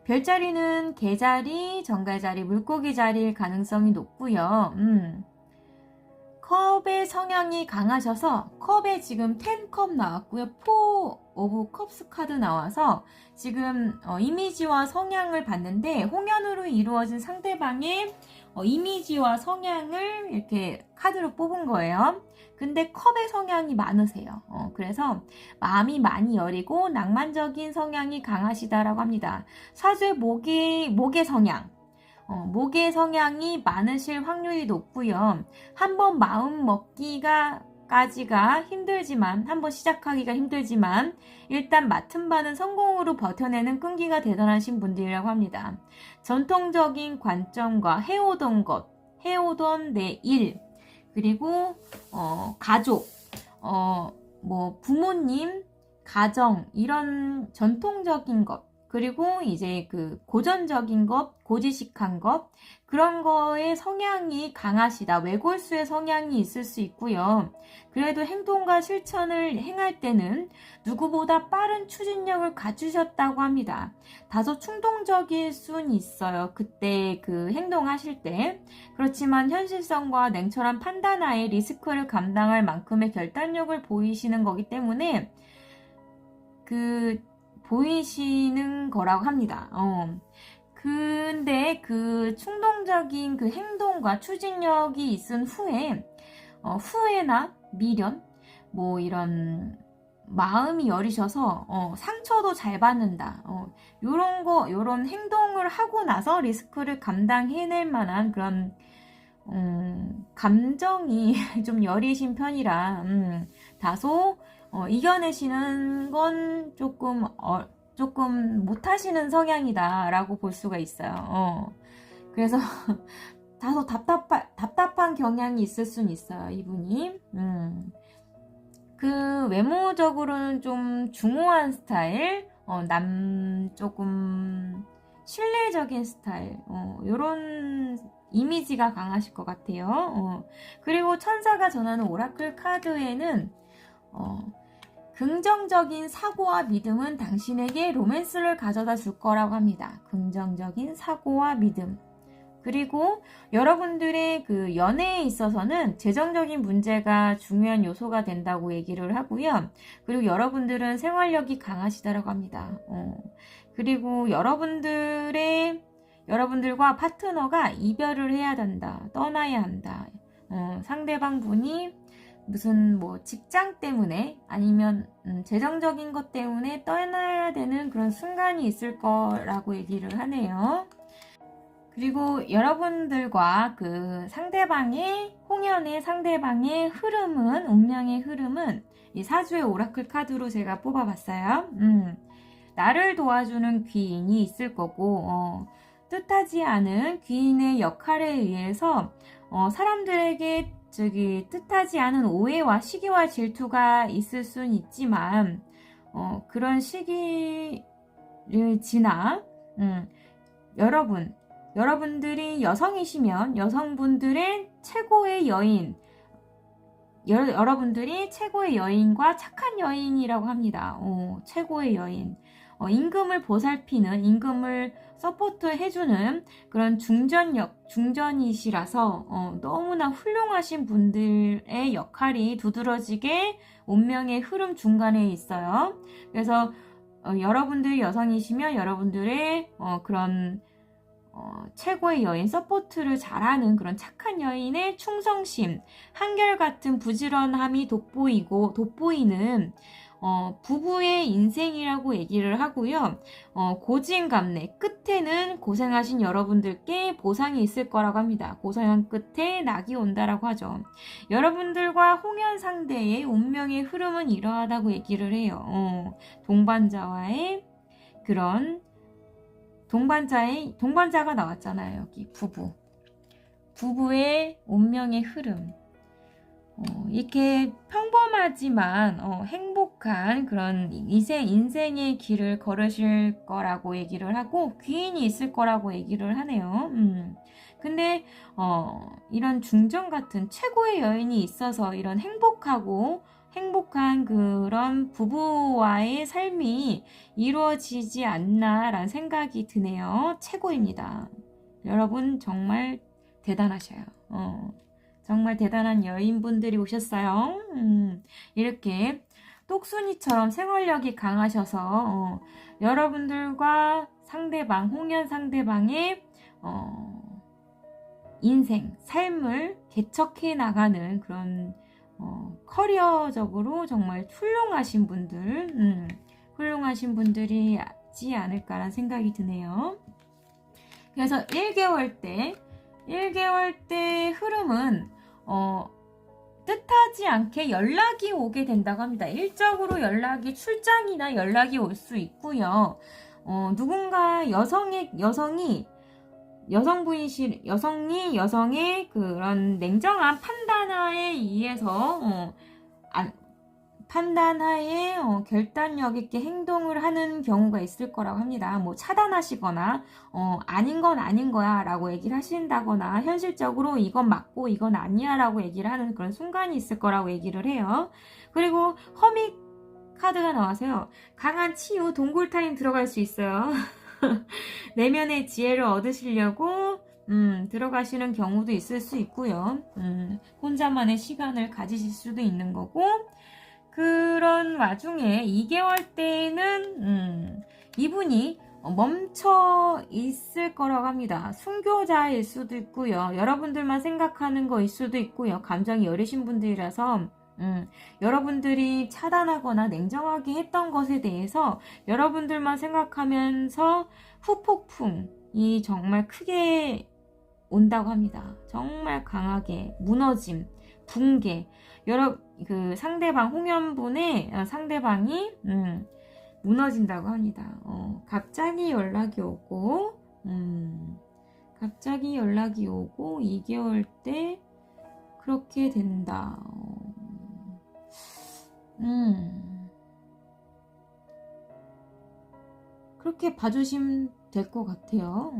별자리는 개자리, 정갈자리, 물고기 자리일 가능성이 높고요. 컵의 성향이 강하셔서 컵에 지금 10컵 나왔고요. 4 오브 컵스 카드 나와서 지금 이미지와 성향을 봤는데 홍연으로 이루어진 상대방의 이미지와 성향을 이렇게 카드로 뽑은 거예요. 근데 컵의 성향이 많으세요. 그래서 마음이 많이 여리고 낭만적인 성향이 강하시다라고 합니다. 사주의 목의 성향. 목의 성향이 많으실 확률이 높고요. 한번 마음 먹기까지가 힘들지만, 한번 시작하기가 힘들지만 일단 맡은 바는 성공으로 버텨내는 끈기가 대단하신 분들이라고 합니다. 전통적인 관점과 해오던 내 일, 그리고 가족, 부모님, 가정, 이런 전통적인 것, 그리고 이제 고전적인 것, 고지식한 것, 그런 거에 성향이 강하시다. 외골수의 성향이 있을 수 있고요. 그래도 행동과 실천을 행할 때는 누구보다 빠른 추진력을 갖추셨다고 합니다. 다소 충동적일 수는 있어요. 그때 행동하실 때. 그렇지만 현실성과 냉철한 판단하에 리스크를 감당할 만큼의 결단력을 보이시는 거기 때문에 보이시는 거라고 합니다. 근데 충동적인 행동과 추진력이 있은 후에나 미련, 뭐 이런 마음이 여리셔서 상처도 잘 받는다. 요런 행동을 하고 나서 리스크를 감당해낼 만한 그런 감정이 좀 여리신 편이라 다소 이겨내시는 건 조금 못하시는 성향이다라고 볼 수가 있어요. 그래서 다소 답답한 경향이 있을 순 있어요, 이분이. 그 외모적으로는 좀 중후한 스타일, 조금 실내적인 스타일, 요런 이미지가 강하실 것 같아요. 그리고 천사가 전하는 오라클 카드에는 긍정적인 사고와 믿음은 당신에게 로맨스를 가져다 줄 거라고 합니다. 긍정적인 사고와 믿음. 그리고 여러분들의 그 연애에 있어서는 재정적인 문제가 중요한 요소가 된다고 얘기를 하고요. 그리고 여러분들은 생활력이 강하시다라고 합니다. 그리고 여러분들과 파트너가 이별을 해야 된다. 떠나야 한다. 상대방 분이 무슨 뭐 직장 때문에 아니면 재정적인 것 때문에 떠나야 되는 그런 순간이 있을 거라고 얘기를 하네요. 그리고 여러분들과 그 홍연의 상대방의 흐름은, 운명의 흐름은 이 사주의 오라클 카드로 제가 뽑아봤어요. 나를 도와주는 귀인이 있을 거고, 뜻하지 않은 귀인의 역할에 의해서 사람들에게 뜻하지 않은 오해와 시기와 질투가 있을 순 있지만 그런 시기를 지나 여러분들이 여성이시면 여성분들의 최고의 여인, 여러분들이 최고의 여인과 착한 여인이라고 합니다. 최고의 여인. 임금을 보살피는, 임금을 서포트해주는 그런 중전이시라서 너무나 훌륭하신 분들의 역할이 두드러지게 운명의 흐름 중간에 있어요. 그래서 여러분들이 여성이시면 여러분들의 그런 최고의 여인, 서포트를 잘하는 그런 착한 여인의 충성심, 한결같은 부지런함이 돋보이는 부부의 인생이라고 얘기를 하고요. 고진감래, 끝에는 고생하신 여러분들께 보상이 있을 거라고 합니다. 고생한 끝에 낙이 온다라고 하죠. 여러분들과 홍연 상대의 운명의 흐름은 이러하다고 얘기를 해요. 동반자와의 그런 동반자가 나왔잖아요. 여기 부부의 운명의 흐름. 이렇게 평범하지만 행복한 그런 인생의 길을 걸으실 거라고 얘기를 하고 귀인이 있을 거라고 얘기를 하네요. 근데 이런 중전 같은 최고의 여인이 있어서 이런 행복한 그런 부부와의 삶이 이루어지지 않나라는 생각이 드네요. 최고입니다. 여러분 정말 대단하셔요. 정말 대단한 여인분들이 오셨어요. 이렇게 똑순이처럼 생활력이 강하셔서 여러분들과 홍연 상대방의 인생, 삶을 개척해 나가는 그런 커리어적으로 정말 훌륭하신 분들이지 않을까라는 생각이 드네요. 그래서 1개월 때 흐름은 뜻하지 않게 연락이 오게 된다고 합니다. 일적으로 출장이나 연락이 올 수 있고요. 누군가 여성이 여성의 그런 냉정한 판단하에 의해서 판단하에 결단력 있게 행동을 하는 경우가 있을 거라고 합니다. 뭐 차단하시거나 아닌 건 아닌 거야 라고 얘기를 하신다거나 현실적으로 이건 맞고 이건 아니야 라고 얘기를 하는 그런 순간이 있을 거라고 얘기를 해요. 그리고 허미 카드가 나와서요. 강한 치유 동굴타임 들어갈 수 있어요. 내면의 지혜를 얻으시려고 들어가시는 경우도 있을 수 있고요. 혼자만의 시간을 가지실 수도 있는 거고, 그런 와중에 2개월 때에는 이분이 멈춰 있을 거라고 합니다. 순교자일 수도 있고요. 여러분들만 생각하는 거일 수도 있고요. 감정이 여리신 분들이라서 여러분들이 차단하거나 냉정하게 했던 것에 대해서 여러분들만 생각하면서 후폭풍이 정말 크게 온다고 합니다. 정말 강하게 무너짐, 붕괴. 그 상대방 홍연분의 상대방이 무너진다고 합니다. 갑자기 연락이 오고, 갑자기 연락이 오고 2개월 때 그렇게 된다. 그렇게 봐주시면 될 것 같아요.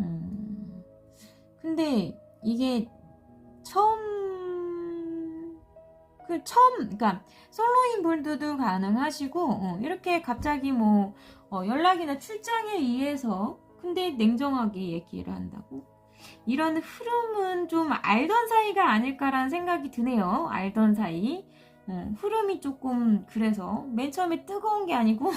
근데 이게 그러니까 솔로인 분들도 가능하시고, 이렇게 갑자기 뭐 연락이나 출장에 의해서 근데 냉정하게 얘기를 한다고? 이런 흐름은 좀 알던 사이가 아닐까라는 생각이 드네요. 알던 사이. 흐름이 조금 그래서 맨 처음에 뜨거운 게 아니고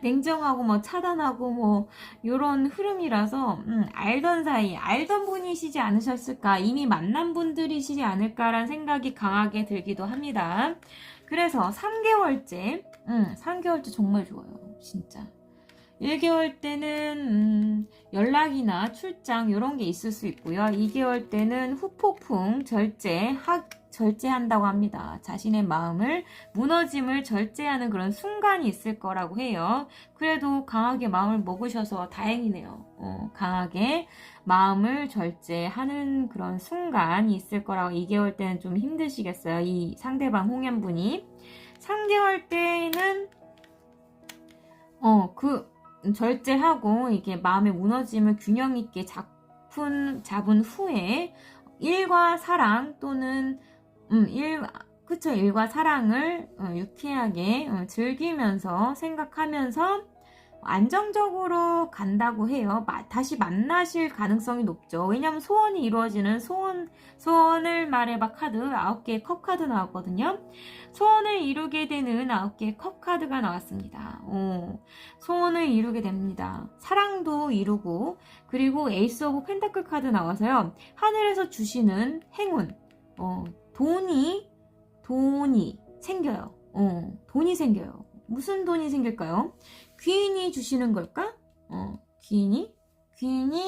냉정하고 뭐 차단하고 뭐 요런 흐름이라서 알던 사이, 알던 분이시지 않으셨을까, 이미 만난 분들이시지 않을까라는 생각이 강하게 들기도 합니다. 그래서 3개월째 3개월째 정말 좋아요. 진짜 1개월 때는 연락이나 출장 이런 게 있을 수 있고요. 2개월 때는 후폭풍 절제한다고 합니다. 자신의 마음을, 무너짐을 절제하는 그런 순간이 있을 거라고 해요. 그래도 강하게 마음을 먹으셔서 다행이네요. 강하게 마음을 절제하는 그런 순간이 있을 거라고. 2개월 때는 좀 힘드시겠어요. 이 상대방 홍연분이. 3개월 때는 절제하고 이게 마음의 무너짐을 균형 있게 잡은 후에 일과 사랑 또는 일과 사랑을 유쾌하게 즐기면서 생각하면서 안정적으로 간다고 해요. 다시 만나실 가능성이 높죠. 왜냐면 소원이 이루어지는 소원을 말해봐 카드 9개의 컵 카드 나왔거든요. 소원을 이루게 되는 9개의 컵 카드가 나왔습니다. 소원을 이루게 됩니다. 사랑도 이루고, 그리고 에이스 오브 펜타클 카드 나와서요. 하늘에서 주시는 행운, 돈이 생겨요. 돈이 생겨요. 무슨 돈이 생길까요? 귀인이 주시는 걸까? 귀인이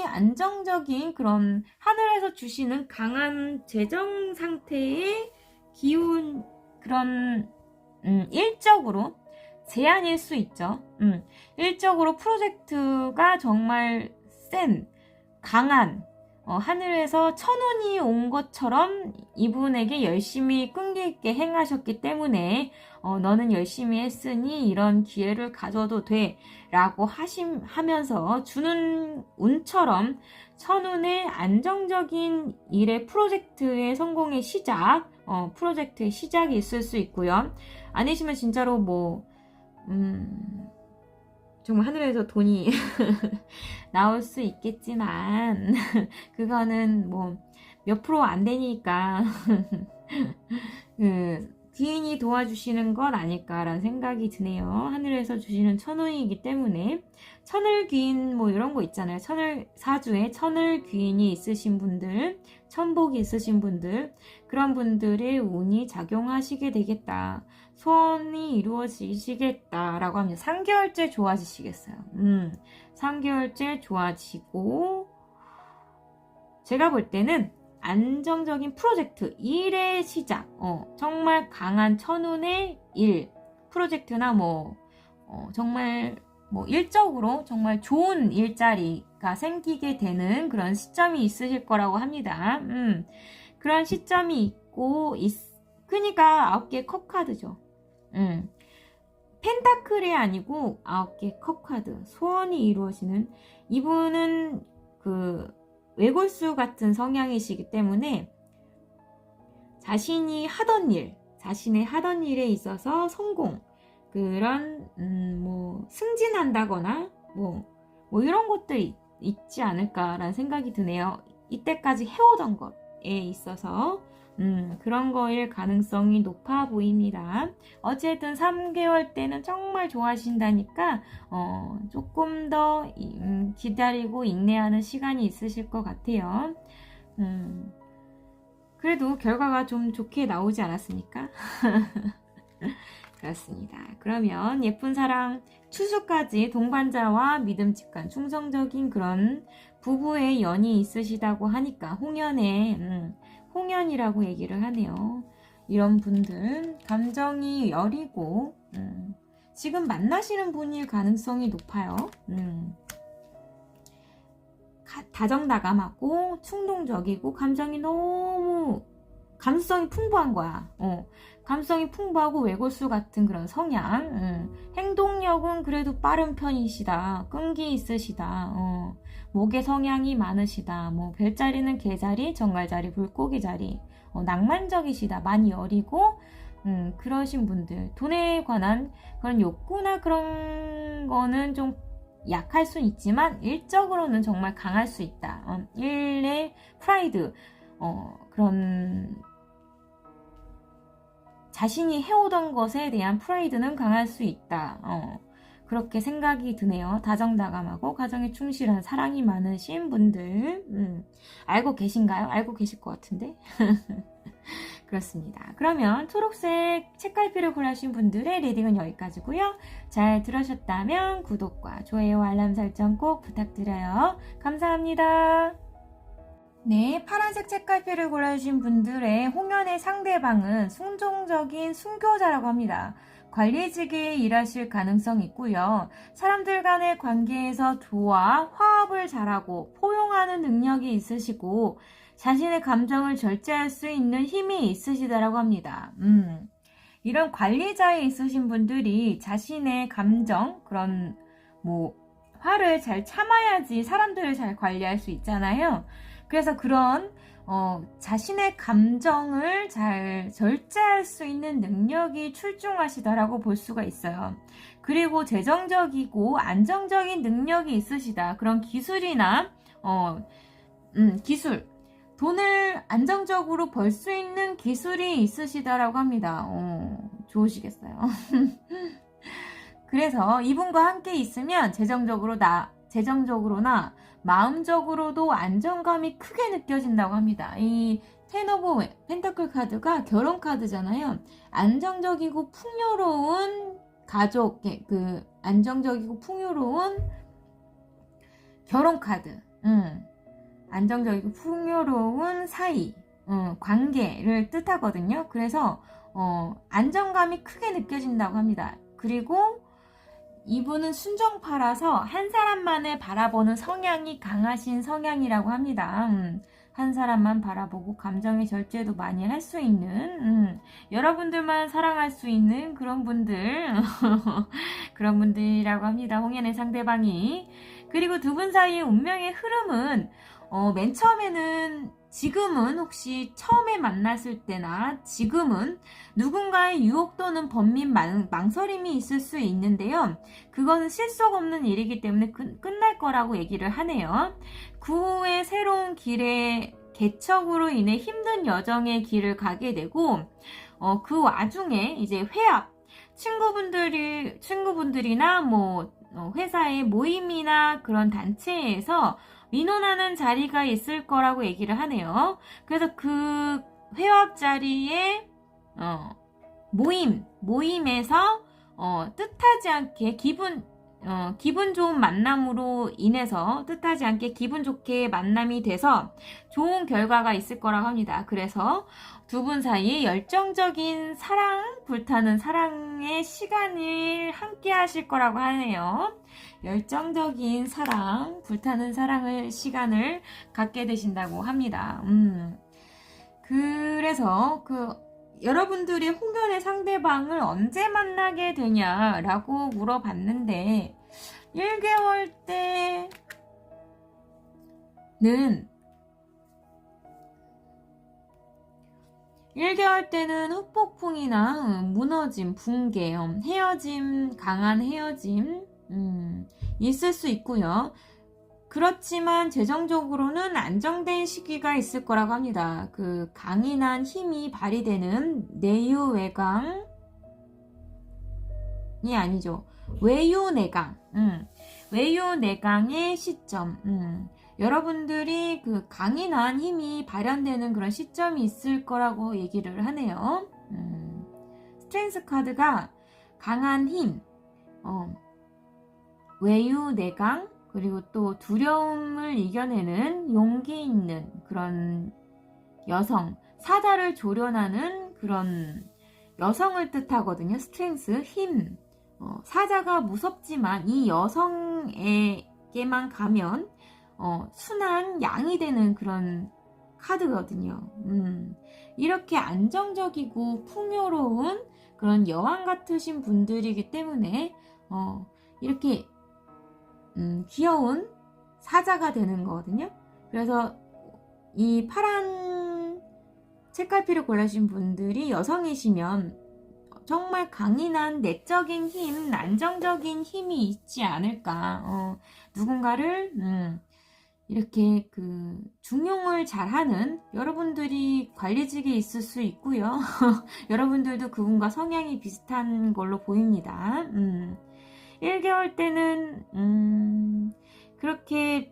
안정적인 그런 하늘에서 주시는 강한 재정 상태의 기운, 그런 일적으로 제한일 수 있죠. 일적으로 프로젝트가 정말 강한 하늘에서 천운이 온 것처럼 이분에게 열심히 끈기 있게 행하셨기 때문에 너는 열심히 했으니 이런 기회를 가져도 돼 라고 하면서 주는 운처럼 천운의 안정적인 일의 프로젝트의 성공의 시작, 프로젝트의 시작이 있을 수 있고요. 아니시면 진짜로 뭐 정말 하늘에서 돈이 나올 수 있겠지만 그거는 뭐 몇 프로 안 되니까 귀인이 도와주시는 것 아닐까라는 생각이 드네요. 하늘에서 주시는 천운이기 때문에 천을 귀인 뭐 이런 거 있잖아요. 사주에 천을 귀인이 있으신 분들, 천복이 있으신 분들, 그런 분들의 운이 작용하시게 되겠다. 소원이 이루어지시겠다라고 합니다. 3개월째 좋아지시겠어요. 3개월째 좋아지고, 제가 볼 때는 안정적인 프로젝트, 일의 시작, 정말 강한 천운의 일, 프로젝트나 정말 일적으로 정말 좋은 일자리가 생기게 되는 그런 시점이 있으실 거라고 합니다. 그런 시점이 있고, 그러니까 9개 컵 카드죠. 펜타클이 아니고 9개 컵 카드, 소원이 이루어지는, 이분은 외골수 같은 성향이시기 때문에 자신의 하던 일에 있어서 성공, 그런 승진한다거나 이런 것들이 있지 않을까라는 생각이 드네요. 이때까지 해오던 것에 있어서 그런 거일 가능성이 높아 보입니다. 어쨌든 3개월 때는 정말 좋아하신다니까 조금 더 기다리고 인내하는 시간이 있으실 것 같아요. 그래도 결과가 좀 좋게 나오지 않았습니까? 그렇습니다. 그러면 예쁜 사랑 추수까지 동반자와 믿음직한 충성적인 그런 부부의 연이 있으시다고 하니까 홍연이라고 얘기를 하네요. 이런 분들 감정이 여리고 지금 만나시는 분일 가능성이 높아요. 다정다감하고 충동적이고 감수성이 풍부한 거야. 감수성이 풍부하고 외골수 같은 그런 성향. 행동력은 그래도 빠른 편이시다. 끈기 있으시다. 목에 성향이 많으시다. 뭐 별자리는 개자리, 정갈자리, 물고기자리. 낭만적이시다. 많이 여리고 그러신 분들. 돈에 관한 그런 욕구나 그런 거는 좀 약할 수 있지만 일적으로는 정말 강할 수 있다. 일의 프라이드, 그런 자신이 해오던 것에 대한 프라이드는 강할 수 있다. 그렇게 생각이 드네요. 다정다감하고 가정에 충실한 사랑이 많으신 분들 알고 계신가요? 알고 계실 것 같은데. 그렇습니다. 그러면 초록색 책갈피를 골라주신 분들의 리딩은 여기까지고요. 잘 들으셨다면 구독과 좋아요, 알람 설정 꼭 부탁드려요. 감사합니다. 네, 파란색 책갈피를 골라주신 분들의 홍연의 상대방은 순종적인 순교자라고 합니다. 관리직에 일하실 가능성이 있고요. 사람들 간의 관계에서 조화, 화합을 잘하고 포용하는 능력이 있으시고 자신의 감정을 절제할 수 있는 힘이 있으시다라고 합니다. 이런 관리자에 있으신 분들이 자신의 감정, 그런 화를 잘 참아야지 사람들을 잘 관리할 수 있잖아요. 그래서 그런 자신의 감정을 잘 절제할 수 있는 능력이 출중하시다라고 볼 수가 있어요. 그리고 재정적이고 안정적인 능력이 있으시다. 그런 기술이나 기술, 돈을 안정적으로 벌 수 있는 기술이 있으시다라고 합니다. 좋으시겠어요. 그래서 이분과 함께 있으면 재정적으로나 마음적으로도 안정감이 크게 느껴진다고 합니다. 이 텐 오브 펜타클 카드가 결혼 카드잖아요. 안정적이고 풍요로운 가족, 안정적이고 풍요로운 결혼 카드. 안정적이고 풍요로운 사이, 관계를 뜻하거든요. 그래서 안정감이 크게 느껴진다고 합니다. 그리고 이분은 순정파라서 한 사람만을 바라보는 성향이 강하신 성향이라고 합니다. 한 사람만 바라보고 감정의 절제도 많이 할 수 있는 여러분들만 사랑할 수 있는 그런 분들 그런 분들이라고 합니다. 홍연의 상대방이. 그리고 두 분 사이의 운명의 흐름은 맨 처음에는 지금은 혹시 처음에 만났을 때나 지금은 누군가의 유혹 또는 번민 망설임이 있을 수 있는데요. 그것은 실속 없는 일이기 때문에 끝날 거라고 얘기를 하네요. 그 후에 새로운 길의 개척으로 인해 힘든 여정의 길을 가게 되고 그 와중에 이제 회합, 친구분들이나 회사의 모임이나 그런 단체에서 민원하는 자리가 있을 거라고 얘기를 하네요. 그래서 그 회합 자리에 모임에서 뜻하지 않게 기분 좋은 만남으로 인해서 뜻하지 않게 기분 좋게 만남이 돼서 좋은 결과가 있을 거라고 합니다. 그래서 두 분 사이에 열정적인 불타는 사랑의 시간을 함께 하실 거라고 하네요. 열정적인 불타는 시간을 갖게 되신다고 합니다. 그래서 여러분들이 홍연의 상대방을 언제 만나게 되냐라고 물어봤는데 1개월 때는 후폭풍이나 무너짐, 붕괴, 강한 헤어짐 있을 수 있고요. 그렇지만 재정적으로는 안정된 시기가 있을 거라고 합니다. 그 강인한 힘이 발휘되는 내유외강이 아니죠. 외유내강. 외유내강의 시점. 여러분들이 그 강인한 힘이 발현되는 그런 시점이 있을 거라고 얘기를 하네요. 스트렝스 카드가 강한 힘, 외유내강, 그리고 또 두려움을 이겨내는 용기 있는 그런 여성, 사자를 조련하는 그런 여성을 뜻하거든요. 스트렝스, 힘. 사자가 무섭지만 이 여성에게만 가면 순한 양이 되는 그런 카드거든요. 이렇게 안정적이고 풍요로운 그런 여왕 같으신 분들이기 때문에 이렇게 귀여운 사자가 되는 거거든요. 그래서 이 파란 책갈피를 골라주신 분들이 여성이시면 정말 강인한 내적인 힘, 안정적인 힘이 있지 않을까. 누군가를 이렇게 그 중용을 잘하는 여러분들이 관리직에 있을 수 있고요. 여러분들도 그분과 성향이 비슷한 걸로 보입니다. 1개월 때는 그렇게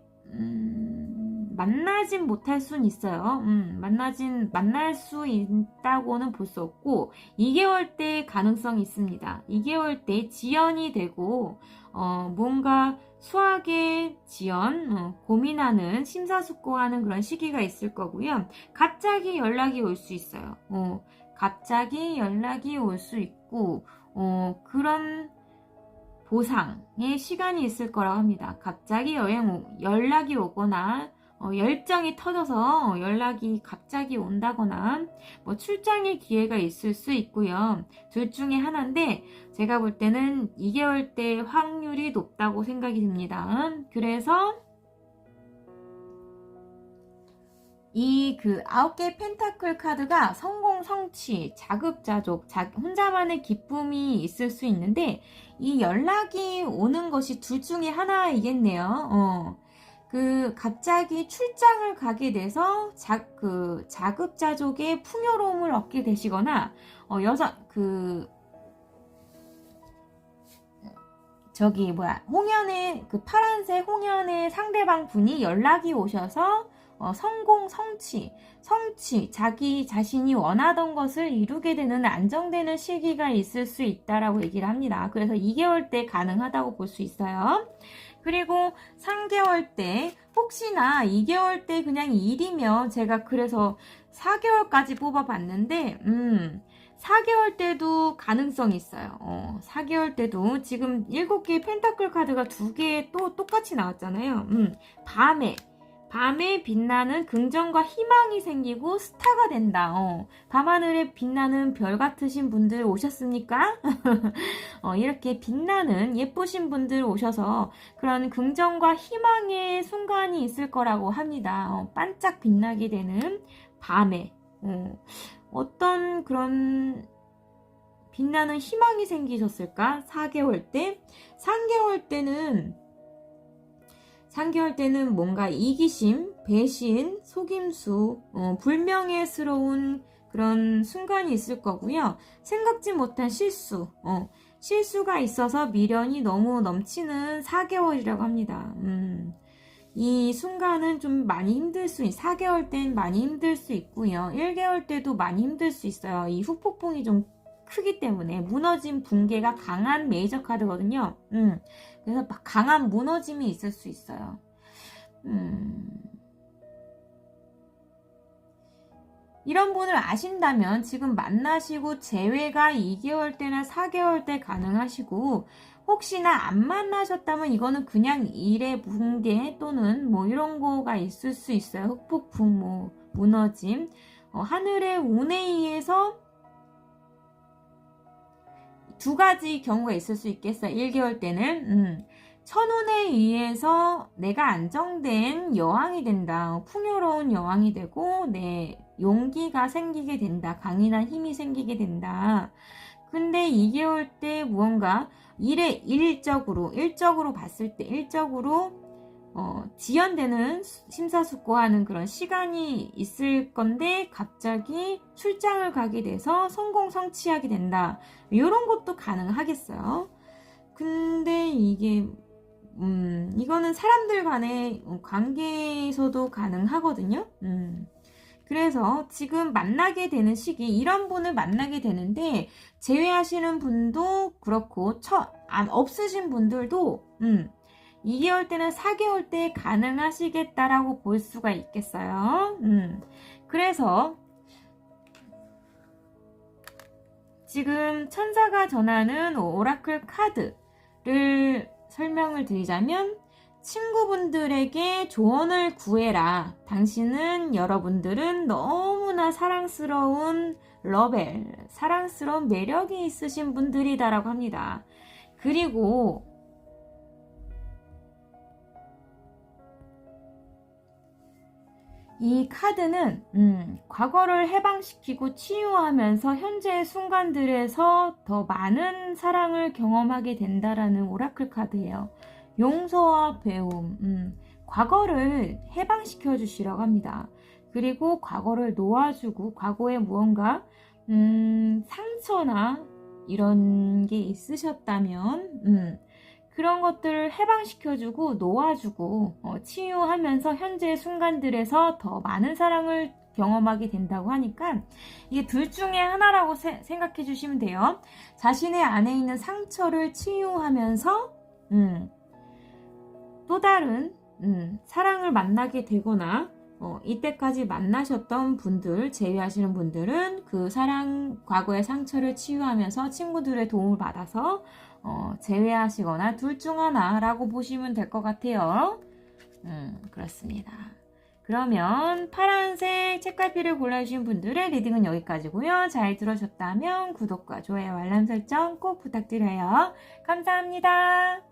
만나진 못할 순 있어요. 만날 수 있다고는 볼 수 없고 2개월 때 가능성이 있습니다. 2개월 때 지연이 되고 뭔가 수학의 지연, 고민하는 심사숙고하는 그런 시기가 있을 거고요. 갑자기 연락이 올 수 있어요. 갑자기 연락이 올 수 있고 그런 보상의 시간이 있을 거라고 합니다. 갑자기 연락이 오거나 열정이 터져서 연락이 갑자기 온다거나 뭐 출장의 기회가 있을 수 있고요. 둘 중에 하나인데 제가 볼 때는 2개월 때 확률이 높다고 생각이 듭니다. 그래서 이 그 9개의 펜타클 카드가 성공, 성취, 자급자족, 혼자만의 기쁨이 있을 수 있는데 이 연락이 오는 것이 둘 중에 하나이겠네요. 그 갑자기 출장을 가게 돼서 자급자족의 풍요로움을 얻게 되시거나 홍연의 그 파란색 홍연의 상대방 분이 연락이 오셔서 성공, 성취, 자기 자신이 원하던 것을 이루게 되는 안정되는 시기가 있을 수 있다라고 얘기를 합니다. 그래서 2개월 때 가능하다고 볼 수 있어요. 그리고 3개월 때 혹시나 2개월 때 그냥 일이면 제가 그래서 4개월까지 뽑아봤는데 4개월 때도 가능성이 있어요. 4개월 때도 지금 7개의 펜타클 카드가 2개 또 똑같이 나왔잖아요. 밤에 빛나는 긍정과 희망이 생기고 스타가 된다. 밤하늘에 빛나는 별 같으신 분들 오셨습니까? 이렇게 빛나는 예쁘신 분들 오셔서 그런 긍정과 희망의 순간이 있을 거라고 합니다. 반짝 빛나게 되는 밤에 어떤 그런 빛나는 희망이 생기셨을까? 4개월 때? 3개월 때는 뭔가 이기심, 배신, 속임수, 불명예스러운 그런 순간이 있을 거고요. 생각지 못한 실수가 있어서 미련이 너무 넘치는 4개월이라고 합니다. 이 순간은 좀 많이 4개월 때는 많이 힘들 수 있고요. 1개월 때도 많이 힘들 수 있어요. 이 후폭풍이 좀 크기 때문에 무너진 붕괴가 강한 메이저 카드거든요. 그래서 강한 무너짐이 있을 수 있어요. 이런 분을 아신다면 지금 만나시고 재회가 2개월 때나 4개월 때 가능하시고 혹시나 안 만나셨다면 이거는 그냥 일의 붕괴 또는 뭐 이런 거가 있을 수 있어요. 흑폭풍, 무너짐. 하늘의 운에 의해서 2가지 경우가 있을 수 있겠어요. 1개월 때는 천운에 의해서 내가 안정된 여왕이 된다. 풍요로운 여왕이 되고 내 용기가 생기게 된다. 강인한 힘이 생기게 된다. 근데 2개월 때 무언가 일적으로 봤을 때 지연되는 심사숙고하는 그런 시간이 있을 건데 갑자기 출장을 가게 돼서 성공 성취하게 된다. 이런 것도 가능하겠어요. 근데 이게 이거는 사람들 간의 관계에서도 가능하거든요. 그래서 지금 만나게 되는 시기, 이런 분을 만나게 되는데, 제외하시는 분도 그렇고, 없으신 분들도, 2개월 때는 4개월 때 가능하시겠다라고 볼 수가 있겠어요. 그래서, 지금 천사가 전하는 오라클 카드를 설명을 드리자면, 친구분들에게 조언을 구해라. 당신은, 여러분들은 너무나 사랑스러운 러벨, 사랑스러운 매력이 있으신 분들이다라고 합니다. 그리고 이 카드는 과거를 해방시키고 치유하면서 현재의 순간들에서 더 많은 사랑을 경험하게 된다라는 오라클 카드예요. 용서와 배움, 과거를 해방시켜 주시라고 합니다. 그리고 과거를 놓아주고, 과거에 무언가 상처나 이런 게 있으셨다면 그런 것들을 해방시켜주고 놓아주고 치유하면서 현재의 순간들에서 더 많은 사랑을 경험하게 된다고 하니까, 이게 둘 중에 하나라고 생각해 주시면 돼요. 자신의 안에 있는 상처를 치유하면서 또 다른 사랑을 만나게 되거나, 이때까지 만나셨던 분들, 제외하시는 분들은 그 과거의 상처를 치유하면서 친구들의 도움을 받아서 제외하시거나, 둘 중 하나라고 보시면 될 것 같아요. 그렇습니다. 그러면 파란색 책갈피를 골라주신 분들의 리딩은 여기까지고요. 잘 들으셨다면 구독과 좋아요, 알람 설정 꼭 부탁드려요. 감사합니다.